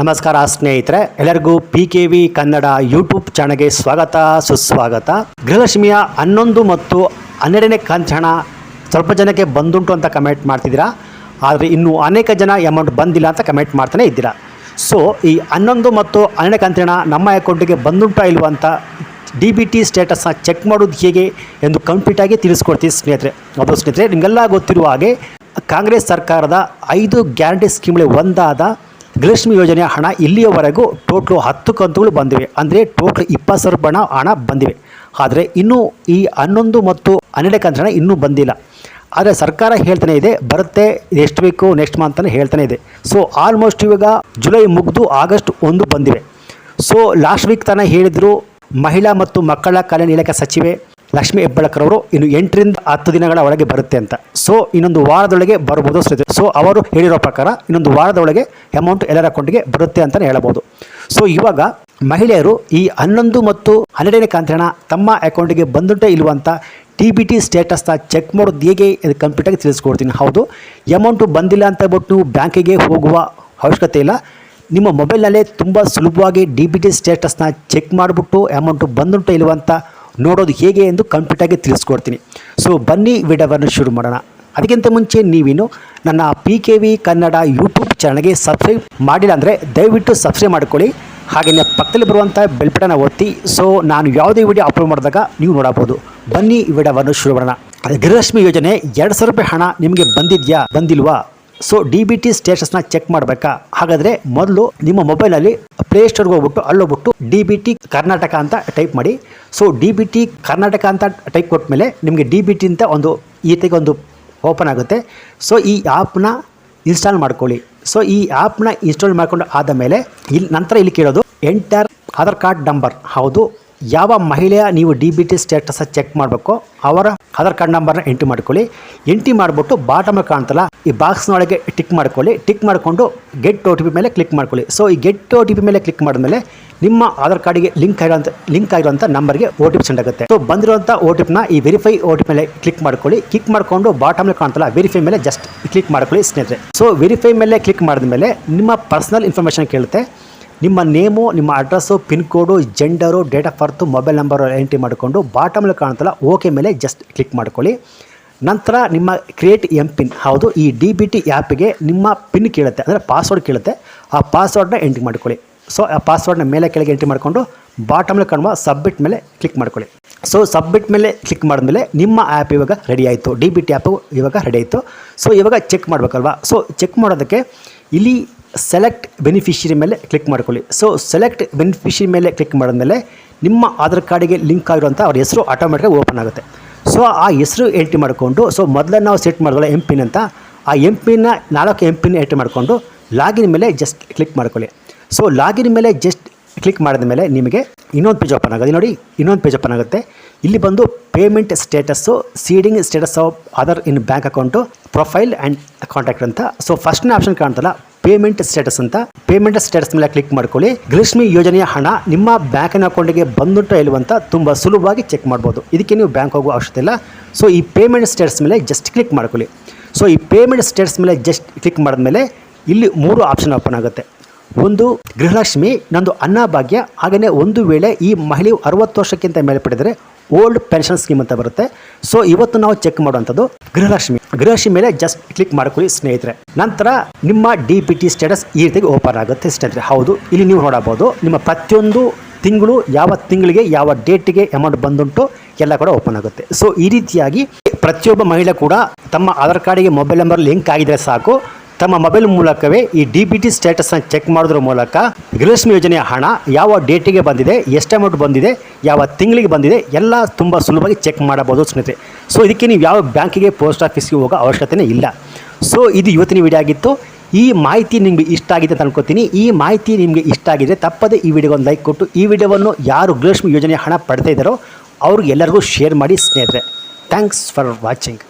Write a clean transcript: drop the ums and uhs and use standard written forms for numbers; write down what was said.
ನಮಸ್ಕಾರ ಸ್ನೇಹಿತರೆ, ಎಲ್ಲರಿಗೂ PKV ಕನ್ನಡ ಯೂಟ್ಯೂಬ್ ಚಾನಲ್ಗೆ ಸ್ವಾಗತ ಸುಸ್ವಾಗತ. ಗೃಹಲಕ್ಷ್ಮಿಯ 11 ಮತ್ತು 12ನೇ ಕಂತು ಹಣ ಸ್ವಲ್ಪ ಜನಕ್ಕೆ ಬಂದುಂಟು ಅಂತ ಕಮೆಂಟ್ ಮಾಡ್ತಿದ್ದೀರಾ, ಆದರೆ ಇನ್ನೂ ಅನೇಕ ಜನ ಅಮೌಂಟ್ ಬಂದಿಲ್ಲ ಅಂತ ಕಮೆಂಟ್ ಮಾಡ್ತಾನೆ ಇದ್ದೀರಾ. ಸೊ ಈ 11 ಮತ್ತು 12ನೇ ಕಂತು ಹಣ ನಮ್ಮ ಅಕೌಂಟಿಗೆ ಬಂದುಂಟಾ ಇಲ್ವಾ ಅಂತ DBT ಸ್ಟೇಟಸ್ನ ಚೆಕ್ ಮಾಡೋದು ಹೇಗೆ ಎಂದು ಕಂಪ್ಲೀಟಾಗಿ ತಿಳಿಸ್ಕೊಡ್ತೀವಿ ಸ್ನೇಹಿತರೆ. ಅದು ಸ್ನೇಹಿತರೆ, ನಿಮಗೆಲ್ಲ ಗೊತ್ತಿರುವ ಹಾಗೆ ಕಾಂಗ್ರೆಸ್ ಸರ್ಕಾರದ 5 ಗ್ಯಾರಂಟಿ ಸ್ಕೀಮ್ಗಳಲ್ಲಿ ಒಂದಾದ ಗೃಹಲಕ್ಷ್ಮಿ ಯೋಜನೆಯ ಹಣ ಇಲ್ಲಿಯವರೆಗೂ ಟೋಟ್ಲು 10 ಕಂತುಗಳು ಬಂದಿವೆ. ಅಂದರೆ ಟೋಟ್ಲ್ 20,000 ಹಣ ಬಂದಿವೆ. ಆದರೆ ಇನ್ನೂ ಈ 11 ಮತ್ತು 12ನೇ ಕಂತು ಹಣ ಇನ್ನೂ ಬಂದಿಲ್ಲ. ಆದರೆ ಸರ್ಕಾರ ಹೇಳ್ತಾನೆ ಇದೆ, ಬರುತ್ತೆ, ಎಷ್ಟು ಬೇಕು ನೆಕ್ಸ್ಟ್ ಮಂತ್ ಅಂತ ಹೇಳ್ತಾನೆ ಇದೆ. ಸೊ ಆಲ್ಮೋಸ್ಟ್ ಇವಾಗ ಜುಲೈ ಮುಗಿದು ಆಗಸ್ಟ್ 1 ಬಂದಿವೆ. ಸೊ ಲಾಸ್ಟ್ ವೀಕ್ ತನಕ ಹೇಳಿದರು ಮಹಿಳಾ ಮತ್ತು ಮಕ್ಕಳ ಕಲ್ಯಾಣ ಇಲಾಖೆ ಸಚಿವೆ ಲಕ್ಷ್ಮೀ ಹೆಬ್ಬಾಳ್ಕರ್ ಅವರು ಇನ್ನು 8 ರಿಂದ 10 ದಿನಗಳ ಒಳಗೆ ಬರುತ್ತೆ ಅಂತ. ಸೊ ಇನ್ನೊಂದು ವಾರದೊಳಗೆ ಬರ್ಬೋದು. ಸೊ ಅವರು ಹೇಳಿರೋ ಪ್ರಕಾರ ಇನ್ನೊಂದು ವಾರದೊಳಗೆ ಅಮೌಂಟ್ ಎಲ್ಲರ ಅಕೌಂಟಿಗೆ ಬರುತ್ತೆ ಅಂತಲೇ ಹೇಳಬಹುದು. ಸೊ ಇವಾಗ ಮಹಿಳೆಯರು ಈ 11 ಮತ್ತು 12ನೇ ಕಂತು ಹಣ ತಮ್ಮ ಅಕೌಂಟಿಗೆ ಬಂದುಂಟೇ ಇಲ್ವಾ ಅಂತ DBT ಸ್ಟೇಟಸ್ನ ಚೆಕ್ ಮಾಡೋದು ಹೇಗೆ ಕಂಪ್ಲೀಟಾಗಿ ತಿಳಿಸ್ಕೊಡ್ತೀನಿ. ಹೌದು, ಅಮೌಂಟು ಬಂದಿಲ್ಲ ಅಂತ ಹೇಳ್ಬಿಟ್ಟು ನೀವು ಬ್ಯಾಂಕಿಗೆ ಹೋಗುವ ಅವಶ್ಯಕತೆ ಇಲ್ಲ. ನಿಮ್ಮ ಮೊಬೈಲ್ನಲ್ಲೇ ತುಂಬ ಸುಲಭವಾಗಿ DBT ಸ್ಟೇಟಸ್ನ ಚೆಕ್ ಮಾಡಿಬಿಟ್ಟು ಅಮೌಂಟು ಬಂದುಂಟು ಇಲ್ವಾ ಅಂತ ನೋಡೋದು ಹೇಗೆ ಎಂದು ಕಂಪ್ಲೀಟಾಗಿ ತಿಳಿಸ್ಕೊಡ್ತೀನಿ. ಸೊ ಬನ್ನಿ ವಿಡಿಯೋವನ್ನು ಶುರು ಮಾಡೋಣ. ಅದಕ್ಕಿಂತ ಮುಂಚೆ ನೀವಿನ್ನು ನನ್ನ PKV ಕನ್ನಡ ಯೂಟ್ಯೂಬ್ ಚಾನಲ್ಗೆ ಸಬ್ಸ್ಕ್ರೈಬ್ ಮಾಡಿಲ್ಲ ಅಂದರೆ ದಯವಿಟ್ಟು ಸಬ್ಸ್ಕ್ರೈಬ್ ಮಾಡ್ಕೊಳ್ಳಿ. ಹಾಗೆಯೇ ಪಕ್ಕದಲ್ಲಿ ಬರುವಂಥ ಬೆಲ್ ಬಟನ್ ಒತ್ತಿ. ಸೊ ನಾನು ಯಾವುದೇ ವಿಡಿಯೋ ಅಪ್ಲೋಡ್ ಮಾಡಿದಾಗ ನೀವು ನೋಡಬಹುದು. ಬನ್ನಿ ವಿಡಿಯೋವನ್ನು ಶುರು ಮಾಡೋಣ. ಗೃಹಲಕ್ಷ್ಮಿ ಯೋಜನೆ 2,000 ರೂಪಾಯಿ ಹಣ ನಿಮಗೆ ಬಂದಿದೆಯಾ ಬಂದಿಲ್ವಾ? ಸೊ DBT ಸ್ಟೇಟಸ್ನ ಚೆಕ್ ಮಾಡಬೇಕಾ? ಹಾಗಾದರೆ ಮೊದಲು ನಿಮ್ಮ ಮೊಬೈಲಲ್ಲಿ ಪ್ಲೇಸ್ಟೋರ್ಗೆ ಹೋಗ್ಬಿಟ್ಟು ಅಲ್ಲೋಗ್ಬಿಟ್ಟು DBT ಕರ್ನಾಟಕ ಅಂತ ಟೈಪ್ ಮಾಡಿ. ಸೊ DBT ಕರ್ನಾಟಕ ಅಂತ ಟೈಪ್ ಕೊಟ್ಟ ಮೇಲೆ ನಿಮಗೆ DBT ಅಂತ ಒಂದು ಒಂದು ಓಪನ್ ಆಗುತ್ತೆ. ಸೊ ಈ ಆ್ಯಪ್ನ ಇನ್ಸ್ಟಾಲ್ ಮಾಡ್ಕೊಳ್ಳಿ. ಸೊ ಈ ಆ್ಯಪ್ನ ಇನ್ಸ್ಟಾಲ್ ಮಾಡ್ಕೊಂಡು ಆದ ಮೇಲೆ ಇಲ್ಲಿ ಕೇಳೋದು ಎಂಟರ್ ಆಧಾರ್ ಕಾರ್ಡ್ ನಂಬರ್. ಹೌದು, ಯಾವ ಮಹಿಳೆಯ ನೀವು DBT ಸ್ಟೇಟಸ್ ಚೆಕ್ ಮಾಡಬೇಕು ಅವರ ಆಧಾರ್ ಕಾರ್ಡ್ ನಂಬರ್ನ ಎಂಟ್ರಿ ಮಾಡ್ಕೊಳ್ಳಿ. ಎಂಟ್ರಿ ಮಾಡಿಬಿಟ್ಟು ಬಾಟಮ್ ಕಾಣ್ತಲ್ಲ ಈ ಬಾಕ್ಸ್ನೊಳಗೆ ಟಿಕ್ ಮಾಡ್ಕೊಳ್ಳಿ. ಟಿಕ್ ಮಾಡಿಕೊಂಡು ಗೆಟ್ OTP ಮೇಲೆ ಕ್ಲಿಕ್ ಮಾಡ್ಕೊಳ್ಳಿ. ಸೊ ಈ ಗೆಟ್ OTP ಮೇಲೆ ಕ್ಲಿಕ್ ಮಾಡಿದ್ಮೇಲೆ ನಿಮ್ಮ ಆಧಾರ್ ಕಾರ್ಡಿಗೆ ಲಿಂಕ್ ಆಗಿರೋಂಥ ನಂಬರ್ಗೆ OTP ಸೆಂಡ್ ಆಗುತ್ತೆ. ಸೊ ಬಂದಿರುವಂಥ OTPನ ಈ ವೆರಿಫೈ OTP ಮೇಲೆ ಕ್ಲಿಕ್ ಮಾಡ್ಕೊಳ್ಳಿ. ಕ್ಲಿಕ್ ಮಾಡಿಕೊಂಡು ಬಾಟಮ್ ಕಾಣ್ತಲ್ಲ ವೆರಿಫೈ ಮೇಲೆ ಜಸ್ಟ್ ಕ್ಲಿಕ್ ಮಾಡ್ಕೊಳ್ಳಿ ಸ್ನೇಹಿತರೆ. ಸೊ ವೆರಿಫೈ ಮೇಲೆ ಕ್ಲಿಕ್ ಮಾಡಿದ್ಮೇಲೆ ನಿಮ್ಮ ಪರ್ಸನಲ್ ಇನ್ಫಾರ್ಮೇಷನ್ ಕೇಳುತ್ತೆ. ನಿಮ್ಮ ನೇಮು, ನಿಮ್ಮ address, pin code, gender, date of birth, mobile number entry ಮಾಡಿಕೊಂಡು ಬಾಟಮಲ್ಲಿ ಕಾಣುತ್ತಲ್ಲ ಓಕೆ ಮೇಲೆ ಜಸ್ಟ್ ಕ್ಲಿಕ್ ಮಾಡ್ಕೊಳ್ಳಿ. ನಂತರ ನಿಮ್ಮ ಕ್ರಿಯೇಟ್ MPIN. ಹೌದು, ಈ DBT ಆ್ಯಪಿಗೆ ನಿಮ್ಮ ಪಿನ್ ಕೇಳುತ್ತೆ, ಅಂದರೆ ಪಾಸ್ವರ್ಡ್ ಕೇಳುತ್ತೆ. ಆ ಪಾಸ್ವರ್ಡ್ನ ಎಂಟ್ರಿ ಮಾಡ್ಕೊಳ್ಳಿ. ಸೊ ಆ ಪಾಸ್ವರ್ಡ್ನ ಮೇಲೆ ಕೆಳಗೆ ಎಂಟ್ರಿ ಮಾಡಿಕೊಂಡು ಬಾಟಮಲ್ಲಿ ಕಾಣುವ ಸಬ್ಮಿಟ್ ಮೇಲೆ ಕ್ಲಿಕ್ ಮಾಡ್ಕೊಳ್ಳಿ. ಸೊ ಸಬ್ಮಿಟ್ ಮೇಲೆ ಕ್ಲಿಕ್ ಮಾಡಿದ್ಮೇಲೆ ನಿಮ್ಮ ಆ್ಯಪ್ ಇವಾಗ ರೆಡಿ ಆಯಿತು. DBT ಆ್ಯಪು ಇವಾಗ ರೆಡಿ ಆಯಿತು. ಸೊ ಇವಾಗ ಚೆಕ್ ಮಾಡಬೇಕಲ್ವಾ? ಸೊ ಚೆಕ್ ಮಾಡೋದಕ್ಕೆ ಇಲ್ಲಿ ಸೆಲೆಕ್ಟ್ ಬೆನಿಫಿಷರಿ ಮೇಲೆ ಕ್ಲಿಕ್ ಮಾಡ್ಕೊಳ್ಳಿ. ಸೊ ಸೆಲೆಕ್ಟ್ ಬೆನಿಫಿಷರಿ ಮೇಲೆ ಕ್ಲಿಕ್ ಮಾಡಿದ್ಮೇಲೆ ನಿಮ್ಮ ಆಧಾರ್ ಕಾರ್ಡಿಗೆ ಲಿಂಕ್ ಆಗಿರುವಂಥ ಅವ್ರ ಹೆಸರು ಆಟೋಮೆಟಿಕ್ ಓಪನ್ ಆಗುತ್ತೆ. ಸೊ ಆ ಹೆಸರು ಎಂಟ್ರಿ ಮಾಡಿಕೊಂಡು, ಸೊ ಮೊದಲೇ ನಾವು ಸೆಟ್ ಮಾಡಿದ್ವಲ್ಲ MPIN ಅಂತ, ಆ MPIN 4 MPIN ಎಂಟ್ರಿ ಮಾಡಿಕೊಂಡು ಲಾಗಿನ್ ಮೇಲೆ ಜಸ್ಟ್ ಕ್ಲಿಕ್ ಮಾಡ್ಕೊಳ್ಳಿ. ಸೊ ಲಾಗಿನ್ ಮೇಲೆ ಜಸ್ಟ್ ಕ್ಲಿಕ್ ಮಾಡಿದ ಮೇಲೆ ನಿಮಗೆ ಇನ್ನೊಂದು ಪೇಜ್ ಓಪನ್ ಆಗುತ್ತೆ. ನೋಡಿ, ಇನ್ನೊಂದು ಪೇಜ್ ಓಪನ್ ಆಗುತ್ತೆ. ಇಲ್ಲಿ ಬಂದು payment status, seeding status of other in bank account, profile and contact ಅಂತ. ಸೊ ಫಸ್ಟ್ನೇ ಆಪ್ಷನ್ ಕಾಣ್ತಲ್ಲ ಪೇಮೆಂಟ್ ಸ್ಟೇಟಸ್ ಅಂತ, ಪೇಮೆಂಟ್ ಸ್ಟೇಟಸ್ ಮೇಲೆ ಕ್ಲಿಕ್ ಮಾಡ್ಕೊಳ್ಳಿ. ಗೃಹಲಕ್ಷ್ಮಿ ಯೋಜನೆಯ ಹಣ ನಿಮ್ಮ ಬ್ಯಾಂಕಿನ ಅಕೌಂಟಿಗೆ ಬಂದುಂಟೋ ಇಲ್ವಂತ ತುಂಬ ಸುಲಭವಾಗಿ ಚೆಕ್ ಮಾಡ್ಬೋದು. ಇದಕ್ಕೆ ನೀವು ಬ್ಯಾಂಕ್ ಹೋಗುವ ಅವಶ್ಯಕತೆ ಇಲ್ಲ. ಸೊ ಈ ಪೇಮೆಂಟ್ ಸ್ಟೇಟಸ್ ಮೇಲೆ ಜಸ್ಟ್ ಕ್ಲಿಕ್ ಮಾಡ್ಕೊಳ್ಳಿ. ಸೊ ಈ ಪೇಮೆಂಟ್ ಸ್ಟೇಟಸ್ ಮೇಲೆ ಜಸ್ಟ್ ಕ್ಲಿಕ್ ಮಾಡಿದ್ಮೇಲೆ ಇಲ್ಲಿ 3 ಆಪ್ಷನ್ ಓಪನ್ ಆಗುತ್ತೆ. ಒಂದು ಗೃಹಲಕ್ಷ್ಮಿ, ನಂದು ಅನ್ನಭಾಗ್ಯ, ಹಾಗೆಯೇ ಒಂದು ವೇಳೆ ಈ ಮಹಿಳೆಯು 60 ವರ್ಷಕ್ಕಿಂತ ಮೇಲ್ಪಟ್ಟಿದ್ರೆ ಓಲ್ಡ್ ಪೆನ್ಷನ್ ಸ್ಕೀಮ್ ಅಂತ ಬರುತ್ತೆ. ಸೊ ಇವತ್ತು ನಾವು ಚೆಕ್ ಮಾಡುವಂಥದ್ದು ಗೃಹಲಕ್ಷ್ಮಿ ಮೇಲೆ ಜಸ್ಟ್ ಕ್ಲಿಕ್ ಮಾಡ್ಕೊಳ್ಳಿ ಸ್ನೇಹಿತರೆ. ನಂತರ ನಿಮ್ಮ DBT ಸ್ಟೇಟಸ್ ಈ ರೀತಿಯಾಗಿ ಓಪನ್ ಆಗುತ್ತೆ ಸ್ನೇಹಿತರೆ. ಹೌದು, ಇಲ್ಲಿ ನೀವು ನೋಡಬಹುದು ನಿಮ್ಮ ಪ್ರತಿಯೊಂದು ತಿಂಗಳು ಯಾವ ತಿಂಗಳಿಗೆ ಯಾವ ಡೇಟಿಗೆ ಅಮೌಂಟ್ ಬಂದುಂಟು ಎಲ್ಲ ಕೂಡ ಓಪನ್ ಆಗುತ್ತೆ. ಸೊ ಈ ರೀತಿಯಾಗಿ ಪ್ರತಿಯೊಬ್ಬ ಮಹಿಳೆ ಕೂಡ ತಮ್ಮ ಆಧಾರ್ ಕಾರ್ಡಿಗೆ ಮೊಬೈಲ್ ನಂಬರ್ ಲಿಂಕ್ ಆಗಿದ್ರೆ ಸಾಕು, ತಮ್ಮ ಮೊಬೈಲ್ ಮೂಲಕವೇ ಈ DBT ಸ್ಟೇಟಸ್ನ ಚೆಕ್ ಮಾಡೋದ್ರ ಮೂಲಕ ಗೃಹಲಕ್ಷ್ಮಿ ಯೋಜನೆಯ ಹಣ ಯಾವ ಡೇಟಿಗೆ ಬಂದಿದೆ, ಎಷ್ಟು ಅಮೌಂಟ್ ಬಂದಿದೆ, ಯಾವ ತಿಂಗಳಿಗೆ ಬಂದಿದೆ ಎಲ್ಲ ತುಂಬ ಸುಲಭವಾಗಿ ಚೆಕ್ ಮಾಡಬಹುದು ಸ್ನೇಹಿತರೆ. ಸೊ ಇದಕ್ಕೆ ನೀವು ಯಾವ ಬ್ಯಾಂಕಿಗೆ, ಪೋಸ್ಟ್ ಆಫೀಸ್ಗೆ ಹೋಗೋ ಅವಶ್ಯಕತೆ ಇಲ್ಲ. ಸೊ ಇದು ಇವತ್ತಿನ ವಿಡಿಯೋ ಆಗಿತ್ತು. ಈ ಮಾಹಿತಿ ನಿಮಗೆ ಇಷ್ಟ ಆಗಿದೆ ಅಂತ ಅನ್ಕೋತೀನಿ. ಈ ಮಾಹಿತಿ ನಿಮಗೆ ಇಷ್ಟ ಆಗಿದ್ರೆ ತಪ್ಪದೆ ಈ ವಿಡಿಯೋಗೆ ಒಂದು ಲೈಕ್ ಕೊಟ್ಟು ಈ ವಿಡಿಯೋವನ್ನು ಯಾರು ಗೃಹಲಕ್ಷ್ಮಿ ಯೋಜನೆಯ ಹಣ ಪಡ್ತಾ ಇದ್ದಾರೋ ಅವ್ರಿಗೆ ಎಲ್ಲರಿಗೂ ಶೇರ್ ಮಾಡಿ ಸ್ನೇಹಿತರೆ. Thanks for watching.